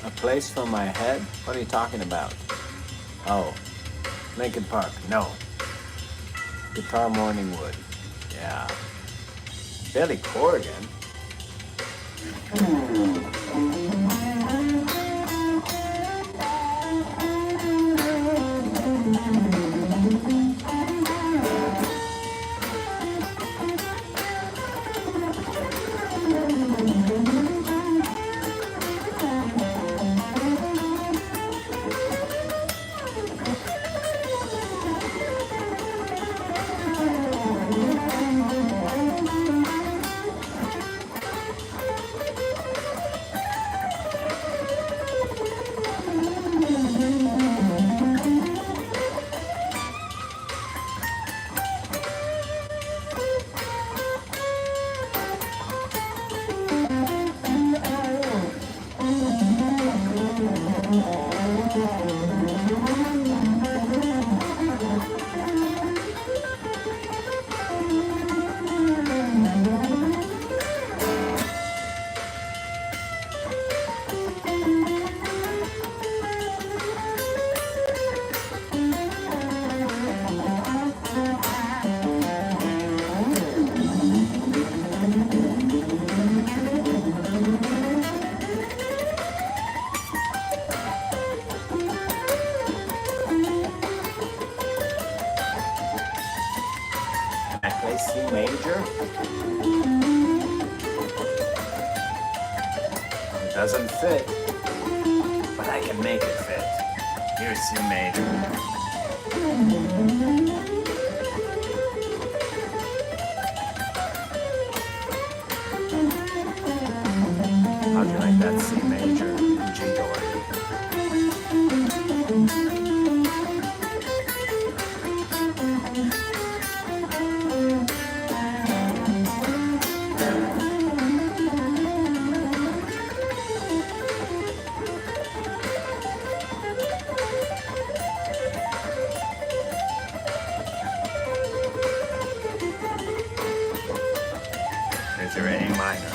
A place for my head? What are you talking about? Oh, Lincoln Park. No. Guitar Morning Wood. Yeah. Billy Corgan. major. It doesn't fit, but I can make it fit. Here's C major. How'd you like that C major in G chord? Here's your A minor.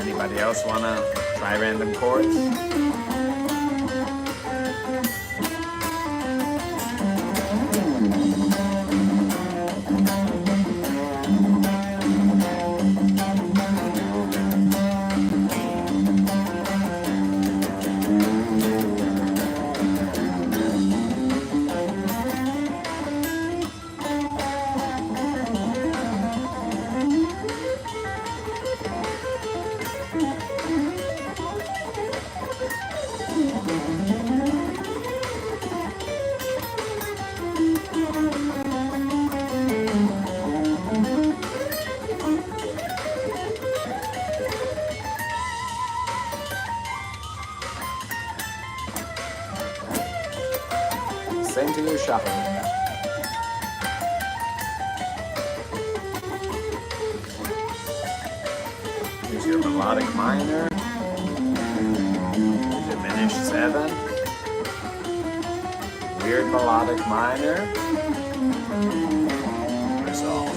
Anybody else wanna try random chords? Same to your shuffle. Here's your melodic minor, diminished 7, weird melodic minor, resolve.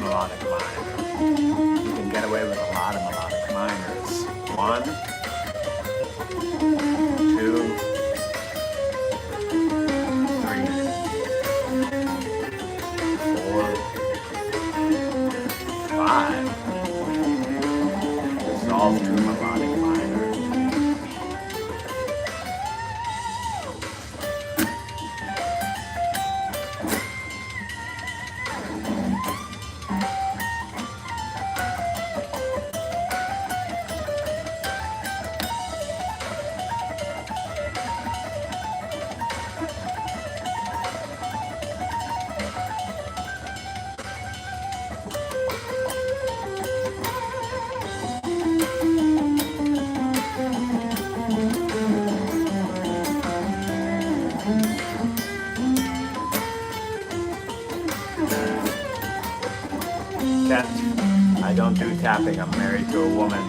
Melodic minor. You can get away with a lot of melodic minors. 1, 2, 3, 4, 5. Resolve 2 melodic minors. I don't do tapping. I'm married to a woman.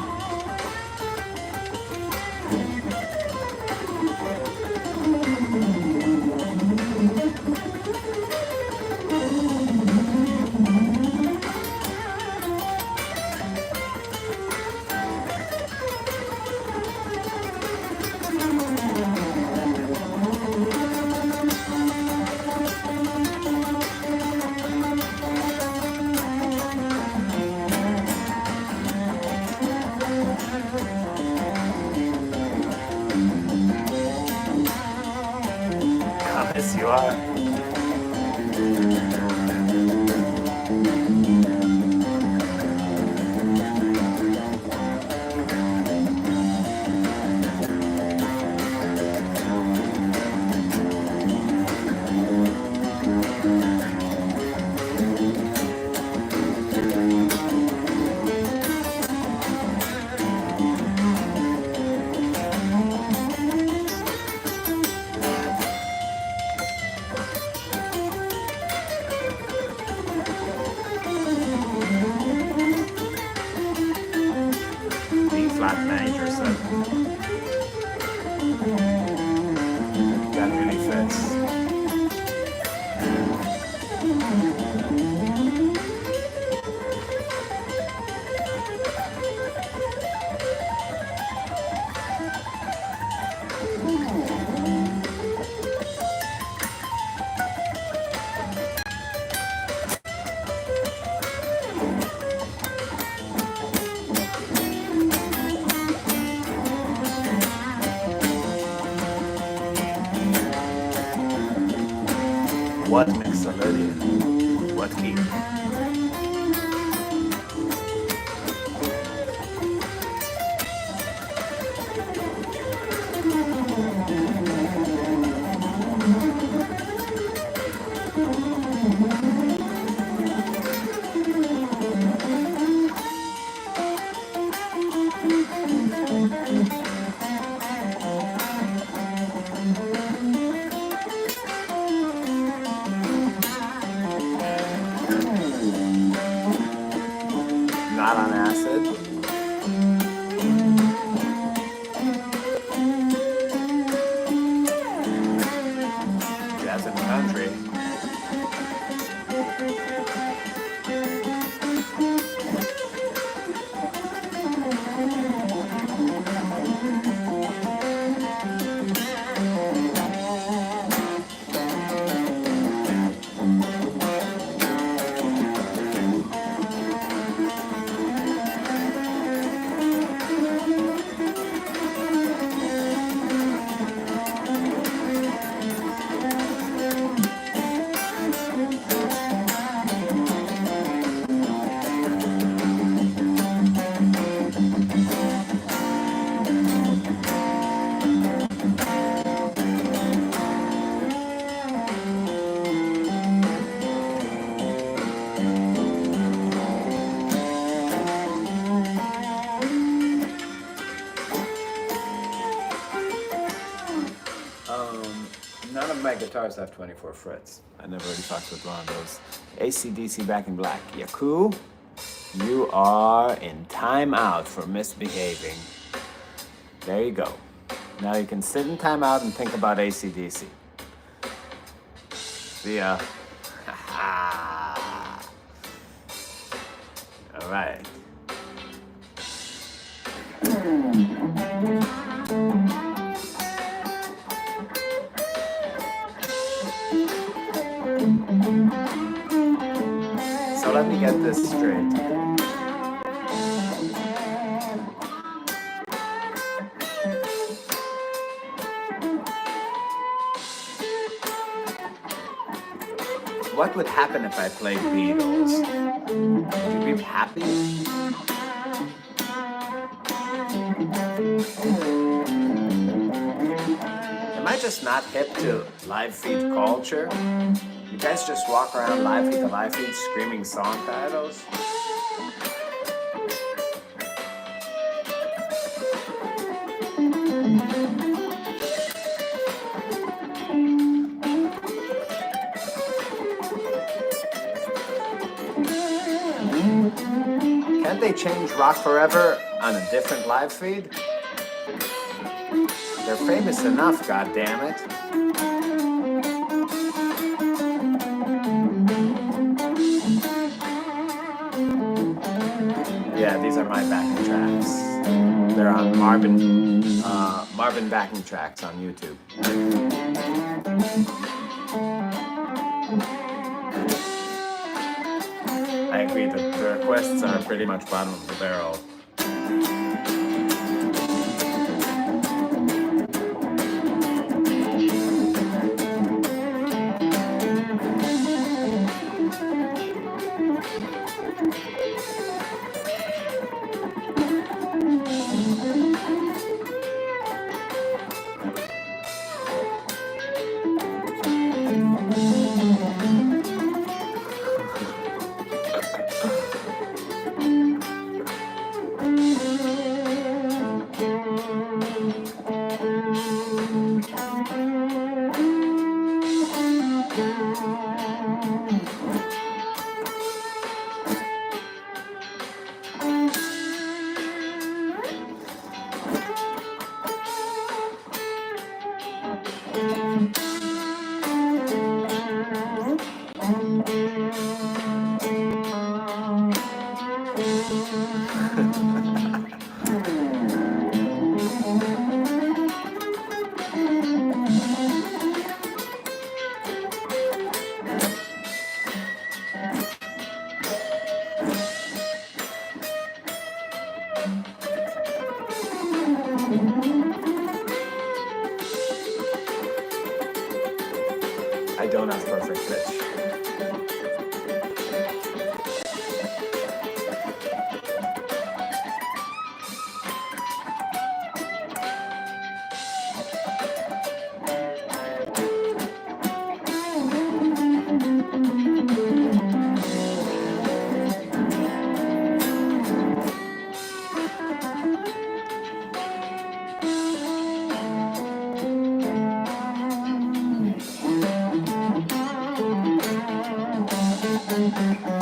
Yes, you are. What mixolydian? What key? Not on acid. Jazz in the country. None of my guitars have 24 frets. I never really fucked with one of those. AC/DC Back in Black. Yaku, you are in timeout for misbehaving. There you go. Now you can sit in timeout and think about AC/DC. See ya. All right. So let me get this straight. What would happen if I played Beatles? Would you be happy? Am I just not hip to live feed culture? You guys just walk around live feed to live feed screaming song titles? Can't they change Rock Forever on a different live feed? They're famous enough, goddammit. Yeah, these are my backing tracks. They're on Marvin backing tracks on YouTube. I agree that the requests are pretty much bottom of the barrel. I don't have perfect pitch.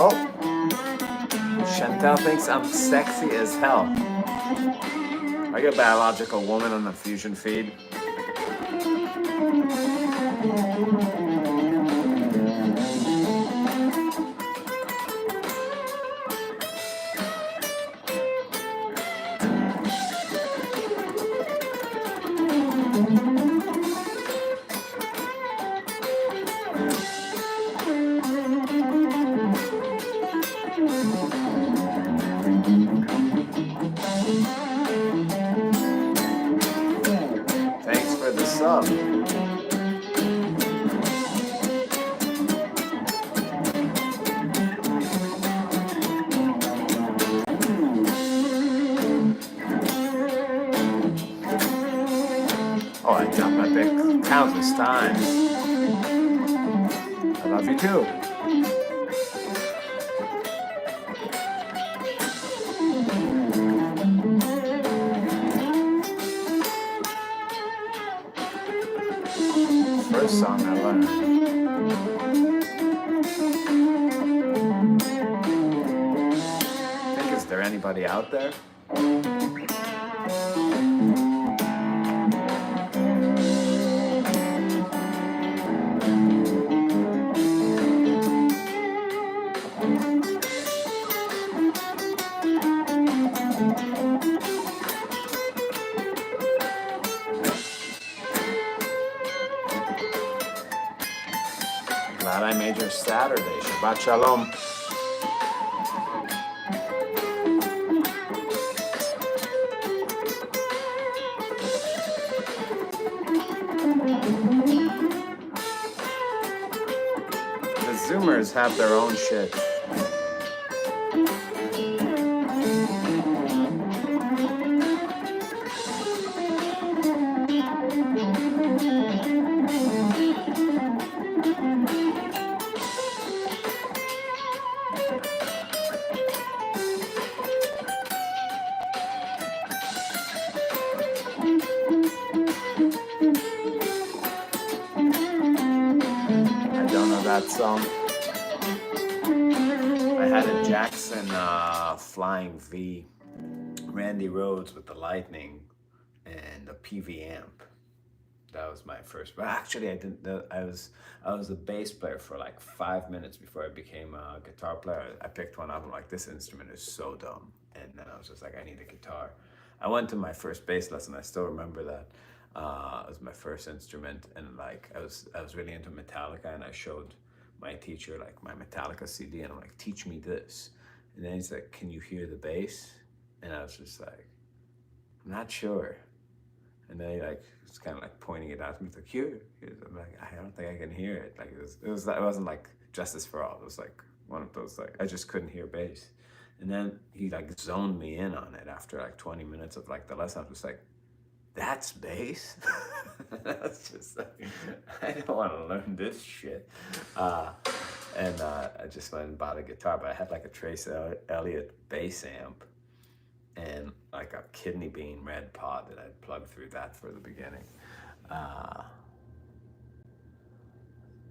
Oh, Chantel thinks I'm sexy as hell. Are you a biological woman on the Fusion feed? Thanks for the sub. Oh, I jumped my pick countless times. I love you too. First song I learned. I think, is there anybody out there? Glad I made your Saturday. Shabbat Shalom. The Zoomers have their own shit. That song. I had a Jackson Flying V, Randy Rhoads with the Lightning, and a PV amp. That was my first. But actually, I didn't. I was a bass player for like 5 minutes before I became a guitar player. I picked one up. I'm like, this instrument is so dumb, and then I was just like, I need a guitar. I went to my first bass lesson. I still remember that. It was my first instrument, and like I was really into Metallica, and I showed my teacher like my Metallica CD, and I'm like, teach me this. And then he's like, can you hear the bass? And I was just like, I'm not sure. And then he like was kind of like pointing it out to me. He's like, here. I'm like, I don't think I can hear it. Like it wasn't like Justice for All. It was like one of those like I just couldn't hear bass. And then he like zoned me in on it after like 20 minutes of like the lesson. I was just like, that's bass? That's just like, I don't want to learn this shit. And I just went and bought a guitar, but I had like a Trace Elliott bass amp and like a kidney bean red pod that I'd plugged through that for the beginning.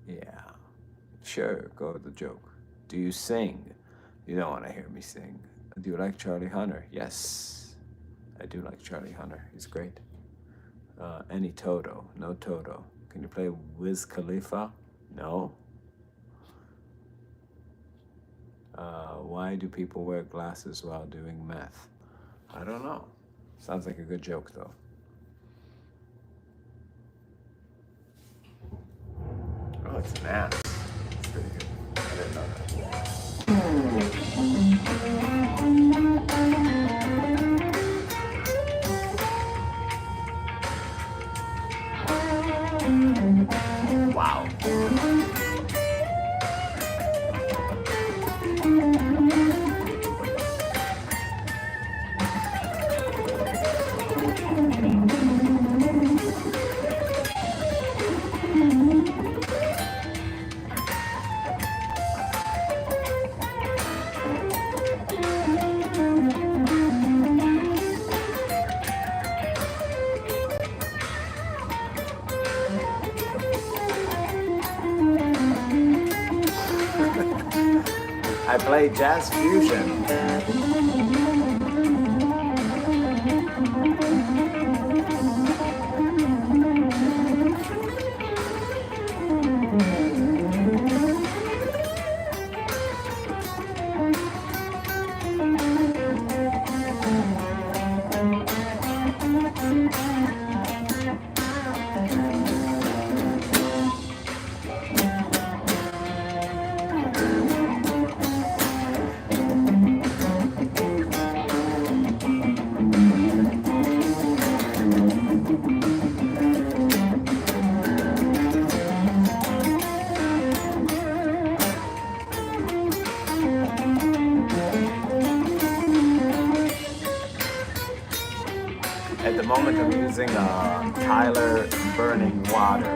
Yeah, sure, go with the joke. Do you sing? You don't want to hear me sing. Do you like Charlie Hunter? Yes, I do like Charlie Hunter. He's great. Any Toto? No Toto. Can you play Wiz Khalifa? No. Why do people wear glasses while doing meth? I don't know. Sounds like a good joke, though. Oh, it's an ass. It's pretty good. I didn't know that. Wow. I play jazz fusion. At the moment I'm using Tyler Burning Water.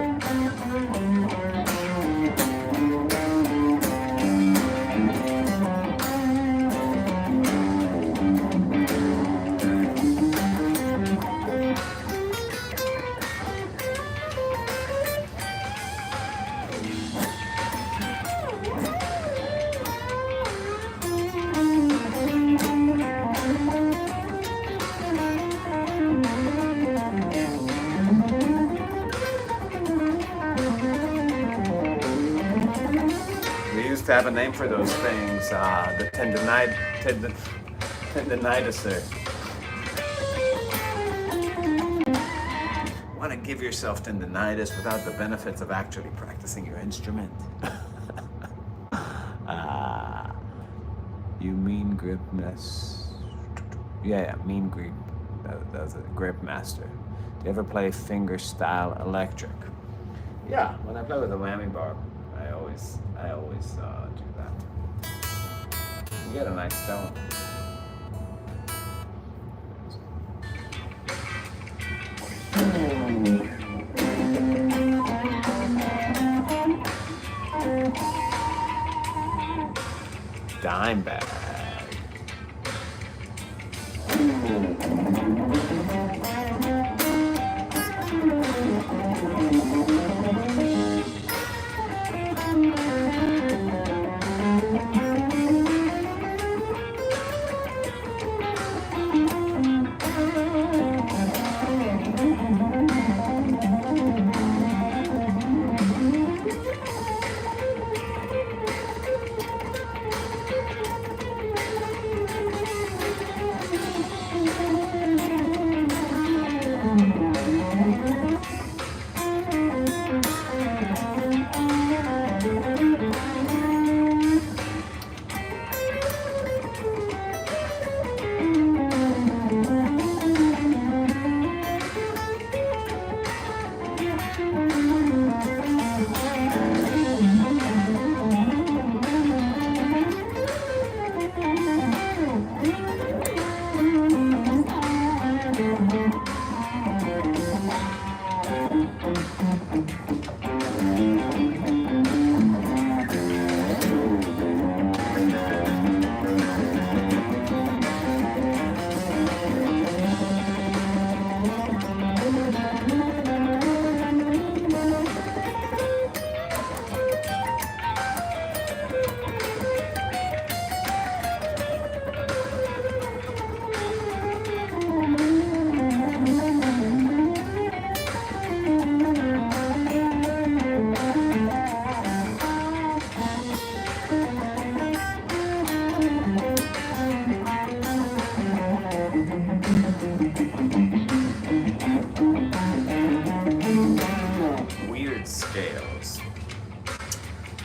To have a name for those things, the tendinitis. Want to give yourself tendinitis without the benefits of actually practicing your instrument? You mean grip mess? Yeah, mean grip. That's a grip master. Do you ever play fingerstyle electric? Yeah, when I play with a whammy bar. I always do that. You get a nice tone. Dime bag.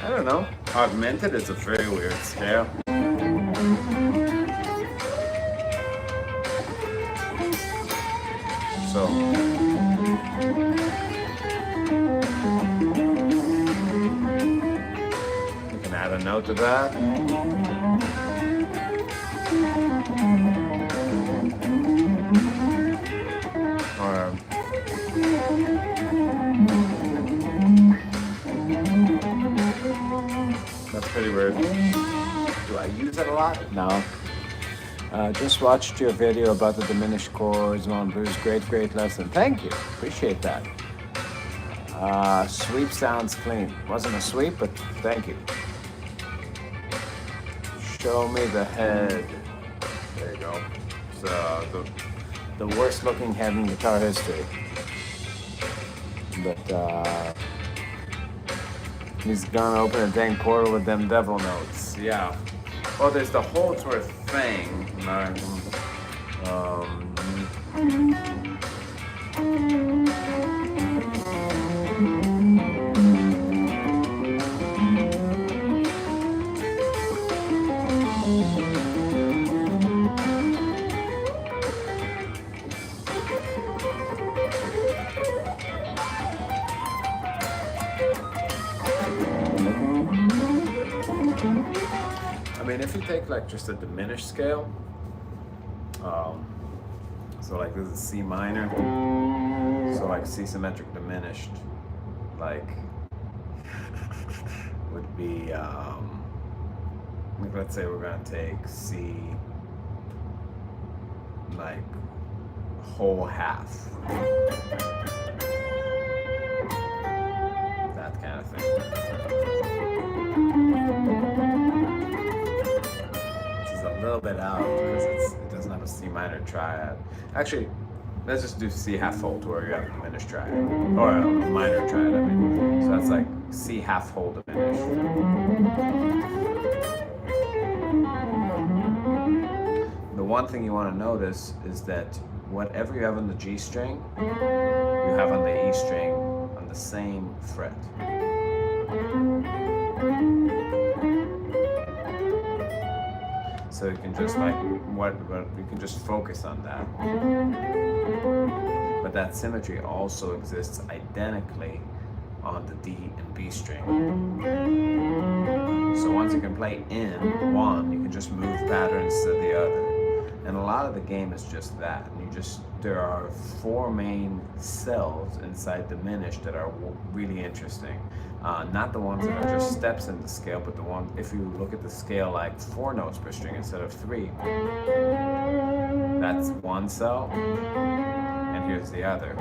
I don't know. Augmented is a very weird scale. So you can add a note to that. Or that's pretty weird. Do I use it a lot? No. Just watched your video about the diminished chords on blues. Great lesson. Thank you. Appreciate that. Sweep sounds clean. Wasn't a sweep, but thank you. Show me the head. There you go. It's the worst looking head in guitar history. But he's gonna open a dang portal with them devil notes. Yeah. Well, there's the Holdsworth thing. I mean, if you take like just a diminished scale, so like this is C minor, so like C symmetric diminished, like would be, like let's say we're gonna take C like whole half, that kind of thing. A little bit out because it doesn't have a C minor triad. Actually, let's just do C half whole to where you have a diminished triad, or a minor triad. I mean, so that's like C half whole diminished. The one thing you want to notice is that whatever you have on the G string, you have on the E string on the same fret. So you can just like you can just focus on that. But that symmetry also exists identically on the D and B string. So once you can play in one, you can just move patterns to the other. And a lot of the game is just that. And there are 4 main cells inside diminished that are really interesting. Not the ones that are just steps in the scale, but the one, if you look at the scale like 4 notes per string instead of 3, that's one cell, and here's the other.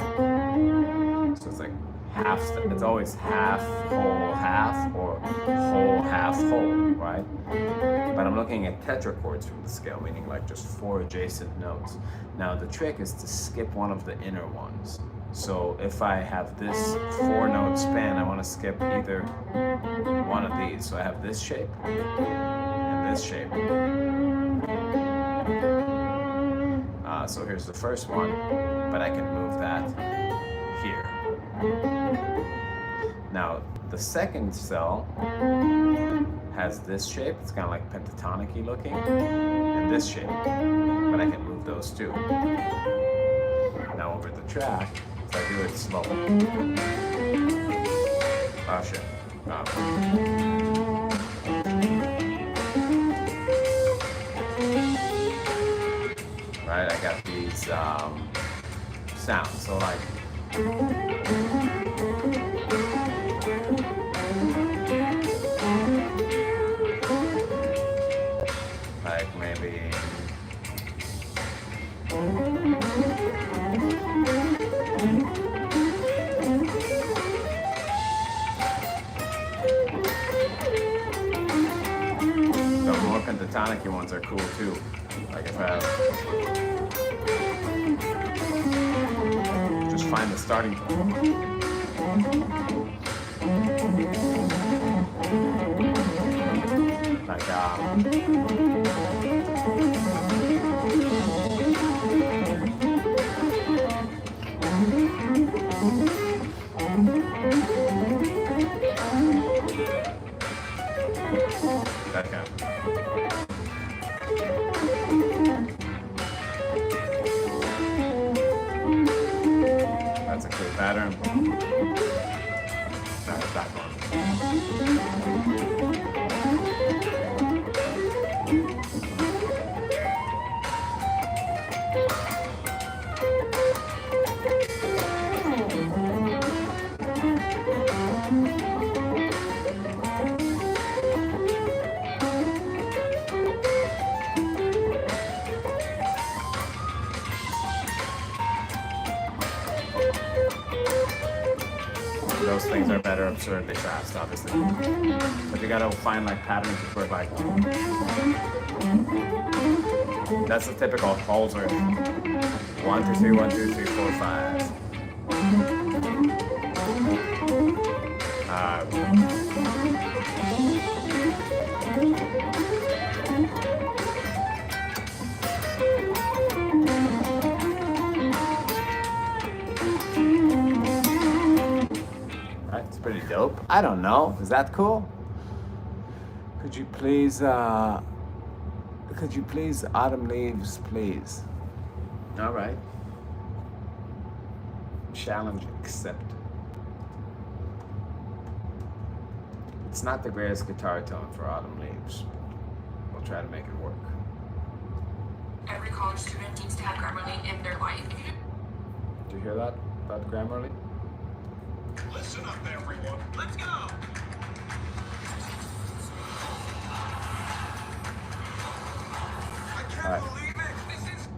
So it's like half, it's always half, or whole, half, whole, right? But I'm looking at tetrachords from the scale, meaning like just 4 adjacent notes. Now the trick is to skip one of the inner ones. So if I have this 4-note span, I want to skip either one of these. So I have this shape and this shape. So here's the first one, but I can move that here. Now the second cell has this shape. It's kind of like pentatonic-y looking, and this shape, but I can move those too. Now over the track, so I do it slow. Oh shit. Right, I got these sounds. So like maybe the more pentatonic ones are cool too. Like if I have, just find the starting point. Like that kind of. That's a cool pattern. That's that one. things are better absurdly fast, obviously. But you gotta find like patterns where like that's the typical Holzer. 1, 2, 3, 1, 2, 3, 4, 5. That's pretty dope. I don't know. Is that cool? Could you please, Autumn Leaves, please? All right. Challenge accepted. It's not the greatest guitar tone for Autumn Leaves. We'll try to make it work. Every college student needs to have Grammarly in their life. Did you hear that about Grammarly? Listen up, everyone. Let's go! I can't believe it! This is...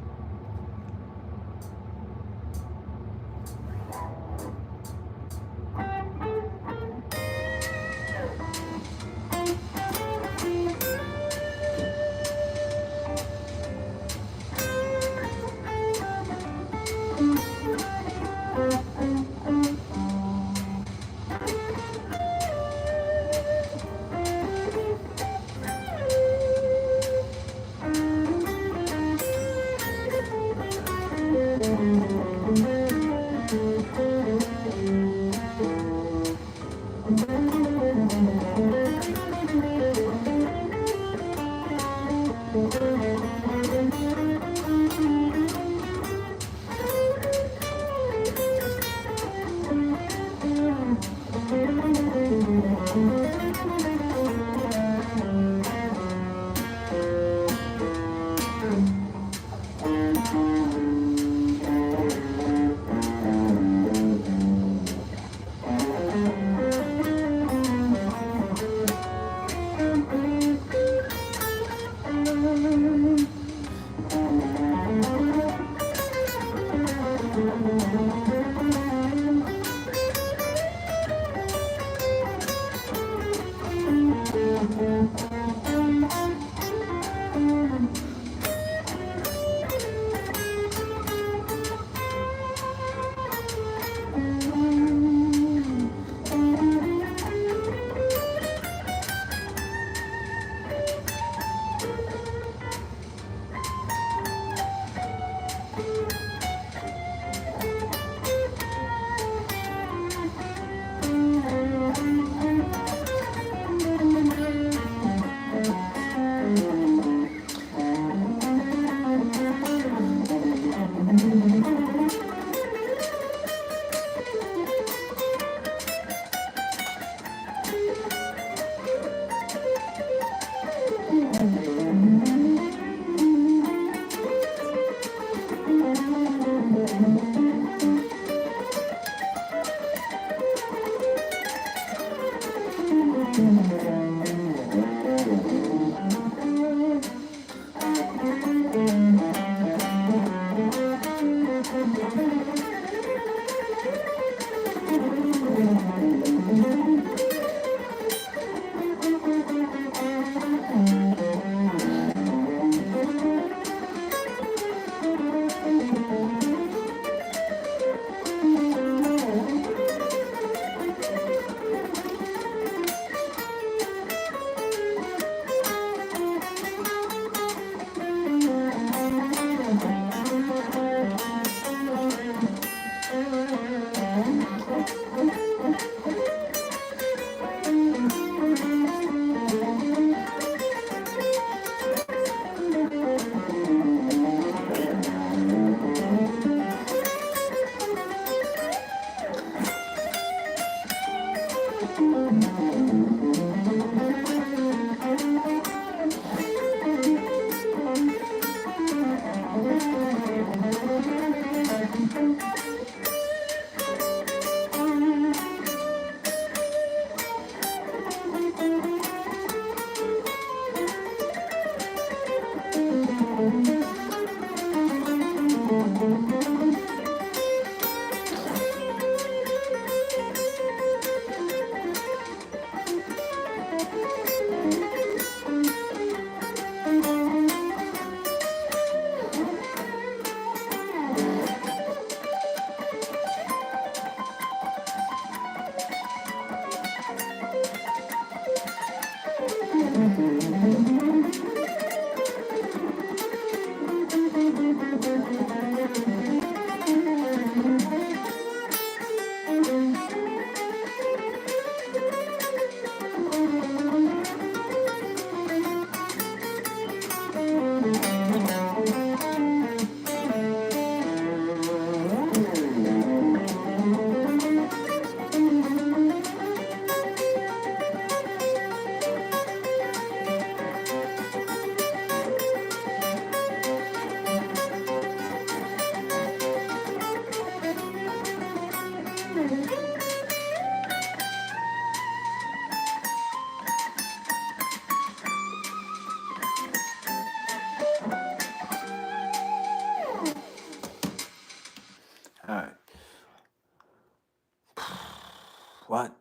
What?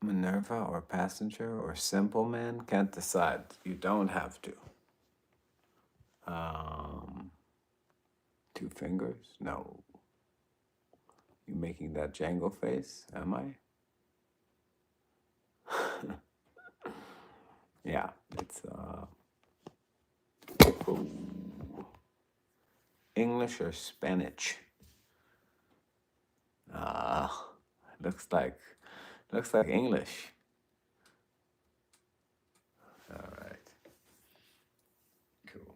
Minerva or passenger or simple man? Can't decide. You don't have to. Two fingers? No. You making that Django face? Am I? Yeah, it's ooh. English or Spanish? Looks like English. All right. Cool.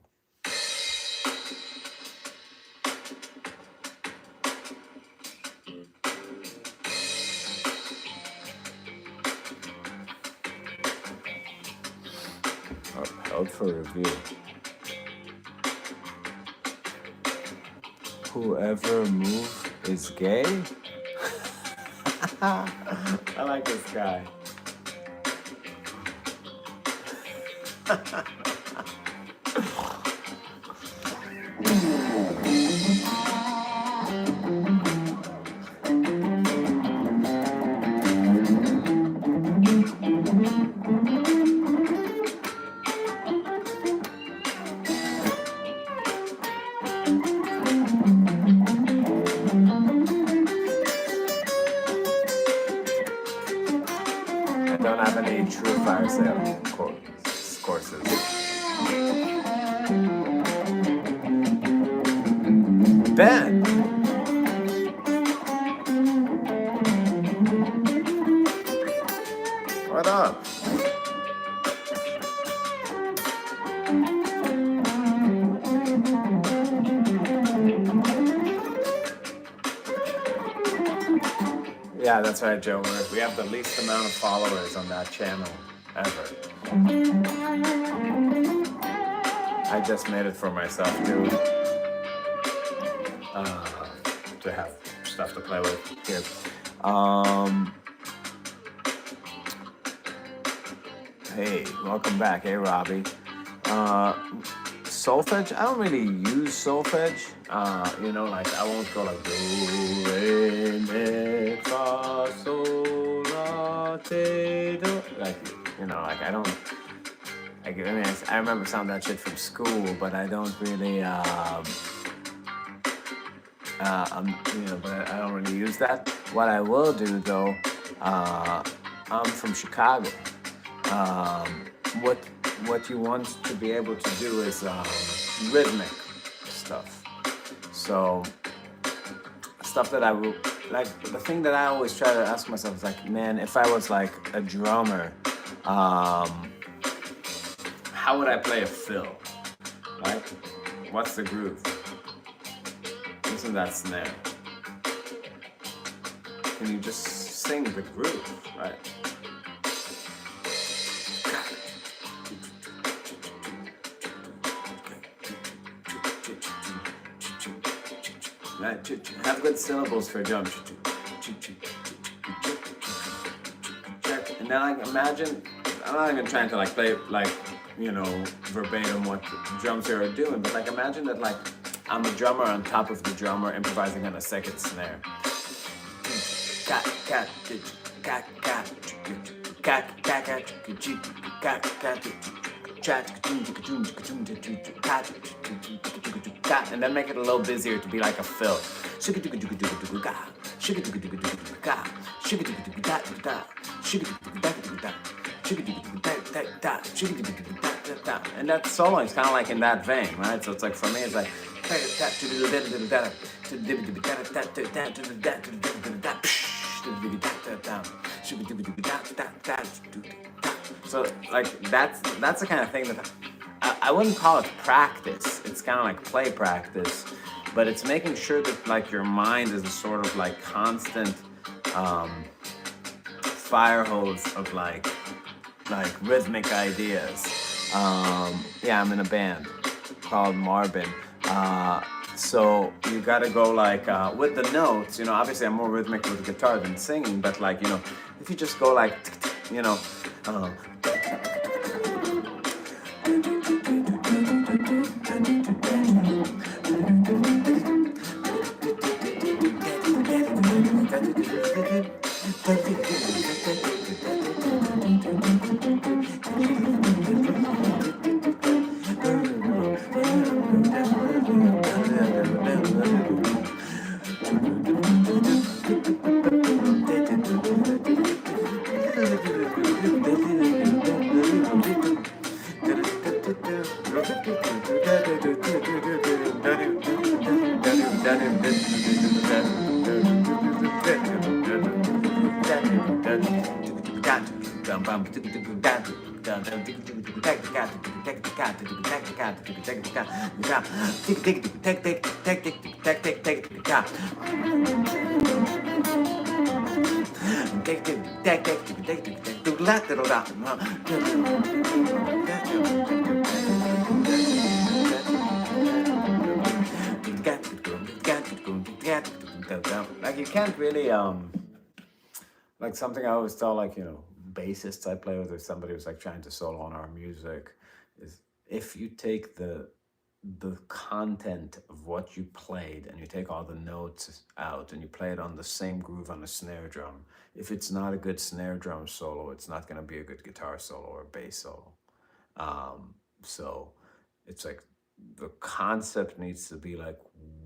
Held for review. Whoever move is gay? I like this guy. I don't have any true fire sale courses. Ben! What up? Yeah, that's right, Joe. We have the least amount of followers on that channel ever. I just made it for myself to have stuff to play with here. Hey, welcome back. Hey, Robbie. Solfege, I don't really use solfege. Like I won't go like do, re, mi, fa, sol, la, te, do. Like I don't. I remember some of that shit from school, but I don't really. But I don't really use that. What I will do though, I'm from Chicago. What you want to be able to do is rhythmic stuff. So stuff that I will like. The thing that I always try to ask myself is like, man, if I was like a drummer, how would I play a fill? Like, what's the groove? Listen to that snare. Can you just sing the groove, right? Right, have good syllables for a drum. And then like imagine, I'm not even trying to like play like, verbatim what the drums here are doing, but like imagine that like I'm a drummer on top of the drummer improvising on a second snare. And then make it a little busier to be like a fill. And that solo is kind of like in that vein, right? So it's like for me, it's like. So like that's the kind of thing that I wouldn't call it practice. It's kind of like play practice, but it's making sure that like your mind is a sort of like constant fire hose of like rhythmic ideas. I'm in a band called Marbin. So you gotta go like with the notes. Obviously I'm more rhythmic with guitar than singing, but like if you just go like Like you can't really like something I always tell like bassists I play with or somebody who's like trying to solo on our music is if you take the content of what you played and you take all the notes out and you play it on the same groove on a snare drum, if it's not a good snare drum solo, it's not going to be a good guitar solo or bass solo. So it's like the concept needs to be like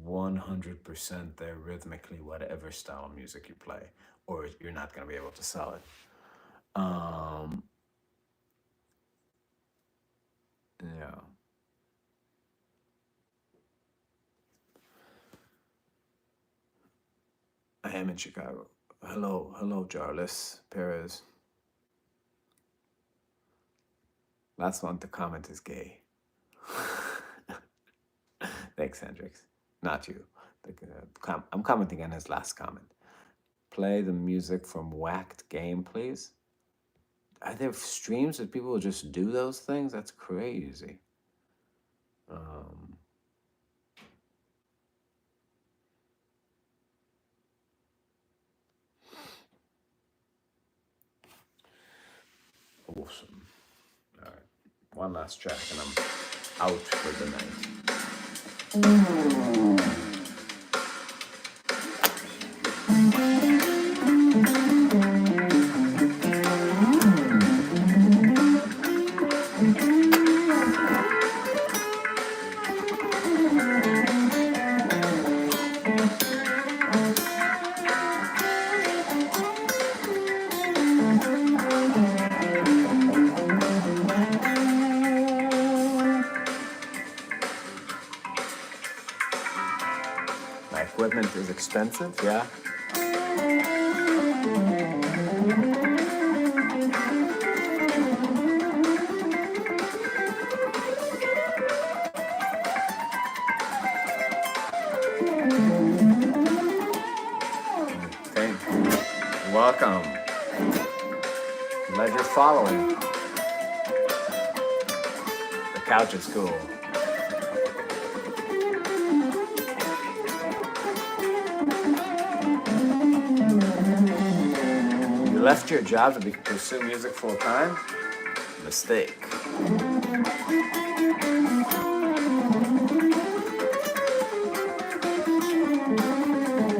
100% there rhythmically, whatever style of music you play, or you're not going to be able to sell it. Yeah. I am in Chicago. Hello, Jarlis Perez. Last one to comment is gay. Thanks, Hendrix. Not you. I'm commenting on his last comment. Play the music from Whacked Game, please. Are there streams that people will just do those things? That's crazy. Awesome. All right. One last track and I'm out for the night. My equipment is expensive, yeah. Thank you. Welcome. Glad you're following. The couch is cool. You left your job to pursue music full time? Mistake.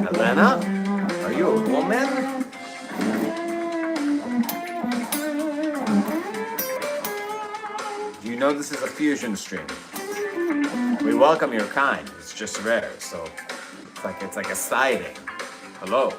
Elena, are you a woman? You know this is a fusion stream. We welcome your kind. It's just rare, so it's like a siding. Hello.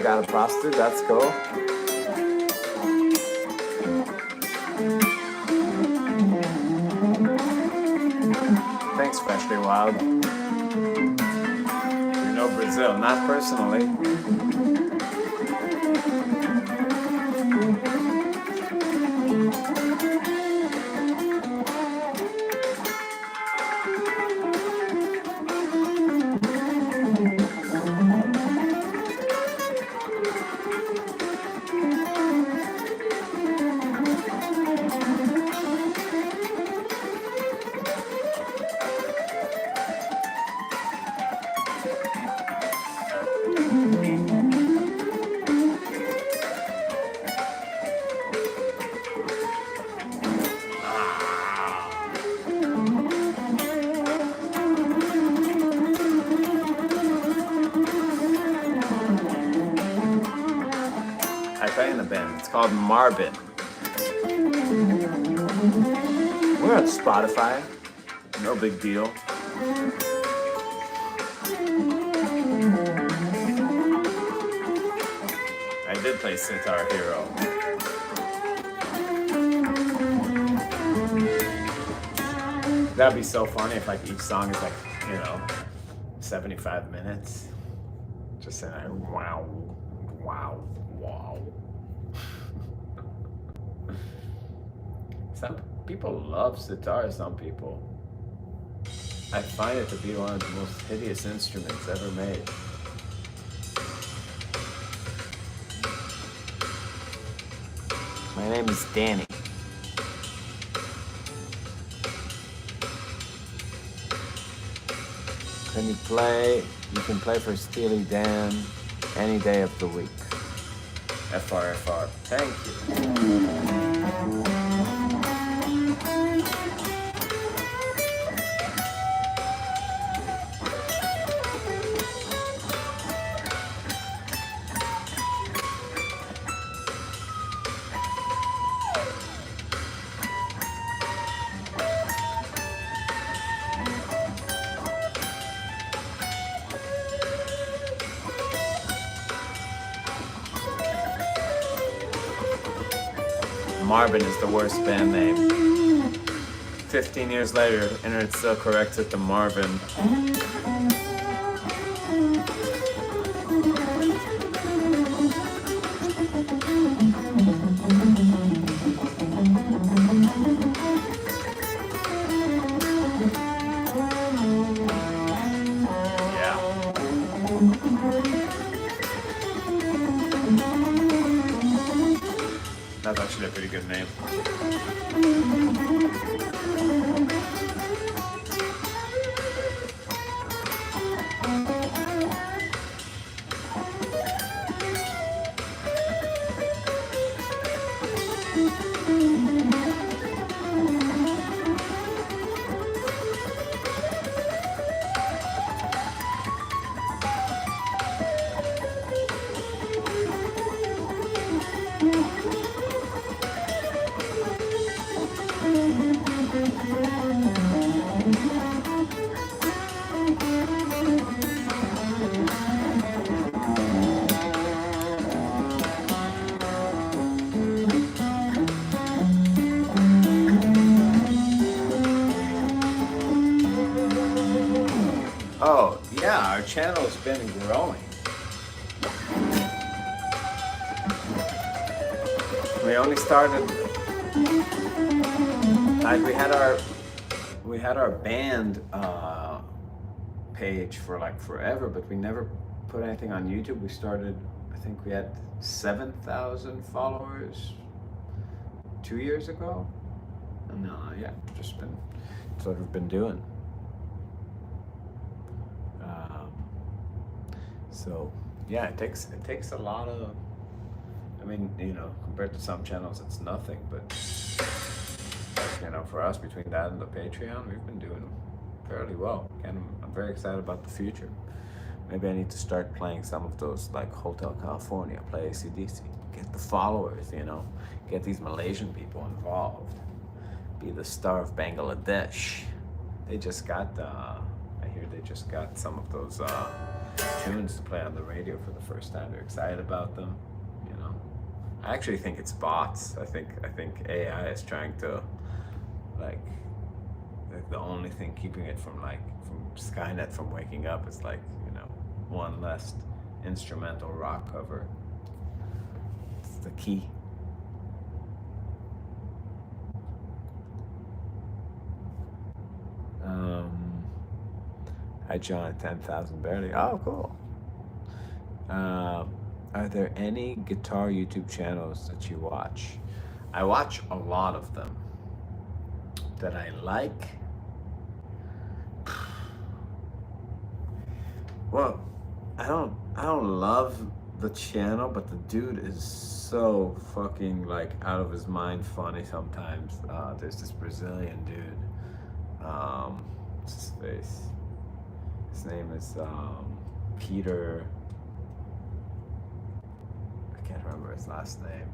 Got a prostitute, that's cool. especially wild. You know Brazil, not personally. I play in a band. It's called Marvin. We're on Spotify. No big deal. I did play Sitar Hero. That'd be so funny if like each song is like, 75 minutes. Just saying like wow, wow, wow. Some people love sitar, some people. I find it to be one of the most hideous instruments ever made. My name is Danny. Can you play? You can play for Steely Dan any day of the week. FR. Thank you. Marvin is the worst band name. 15 years later, internet still corrects it to Marvin. That's actually a pretty good name. Oh, yeah, our channel's been growing. We only started, like we had our band page for like forever, but we never put anything on YouTube. We started, I think we had 7,000 followers 2 years ago. And yeah, just been, that's what we've been doing. So yeah, it takes a lot of, I mean, compared to some channels it's nothing, but for us, between that and the Patreon, we've been doing fairly well. And I'm very excited about the future. Maybe I need to start playing some of those, like Hotel California, play AC/DC, get the followers, get these Malaysian people involved, be the star of Bangladesh. They just got, I hear they just got some of those tunes to play on the radio for the first time. They're excited about them. I actually think it's bots. I think AI is trying to Like the only thing keeping it from Skynet from waking up is one less instrumental rock cover. It's the key. Hi John, 10,000 barely. Oh, cool. Are there any guitar YouTube channels that you watch? I watch a lot of them. That I like? Well, I don't love the channel, but the dude is so fucking out of his mind funny sometimes. There's this Brazilian dude. What's his face? His name is Peter. I can't remember his last name.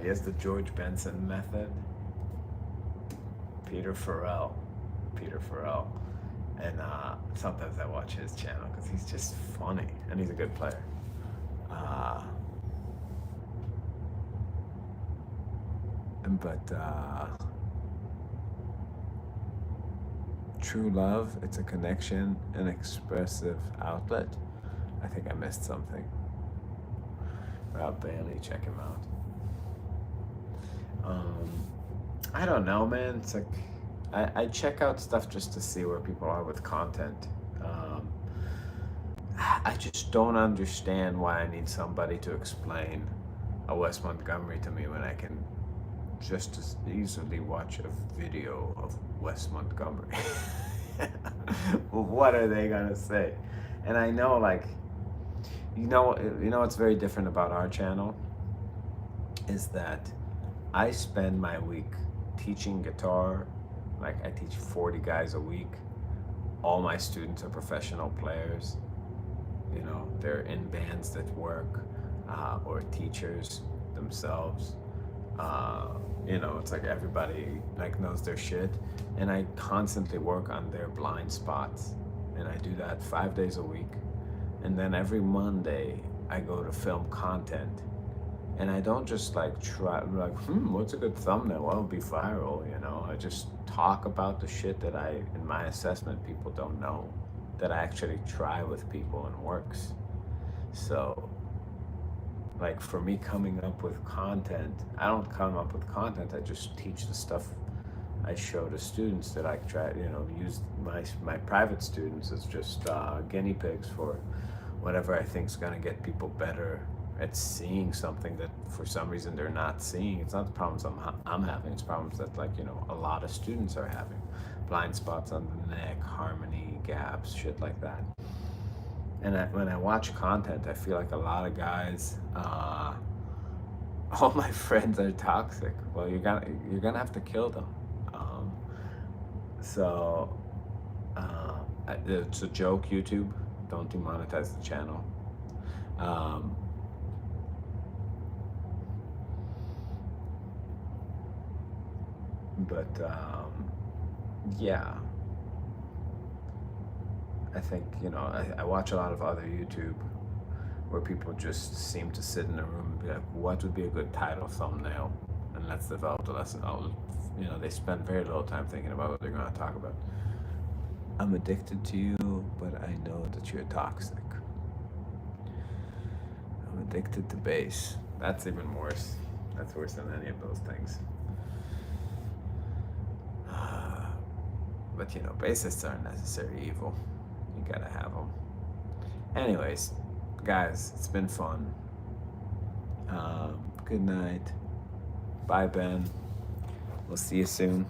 He has the George Benson method. Peter Farrell. And sometimes I watch his channel because he's just funny and he's a good player. True love, it's a connection, an expressive outlet. I think I missed something. Rob Bailey, check him out. I don't know, man. It's I check out stuff just to see where people are with content. I just don't understand why I need somebody to explain a Wes Montgomery to me when I can just as easily watch a video of Wes Montgomery. What are they gonna say? And I know, what's very different about our channel is that I spend my week teaching guitar. I teach 40 guys a week. All my students are professional players. They're in bands that work, or teachers themselves. It's everybody knows their shit. And I constantly work on their blind spots. And I do that 5 days a week. And then every Monday I go to film content. And I don't just try, what's a good thumbnail? Well, it'll be viral, I just talk about the shit that in my assessment, people don't know, that I actually try with people and works. So, for me coming up with content, I don't come up with content, I just teach the stuff I show to students that I try, use my private students as just guinea pigs for whatever I think is gonna get people better at seeing something that for some reason they're not seeing. It's not the problems I'm having, it's problems that a lot of students are having. Blind spots on the neck, harmony, gaps, shit like that. And when I watch content, I feel like a lot of guys, all my friends are toxic. Well, you're gonna have to kill them. It's a joke, YouTube. Don't demonetize the channel. Yeah, I think, I watch a lot of other YouTube where people just seem to sit in a room and be like, what would be a good title thumbnail? And let's develop the lesson. They spend very little time thinking about what they're going to talk about. I'm addicted to you, but I know that you're toxic. I'm addicted to bass. That's even worse. That's worse than any of those things. But bassists aren't necessarily evil. You gotta have them. Anyways, guys, it's been fun. Good night. Bye, Ben. We'll see you soon.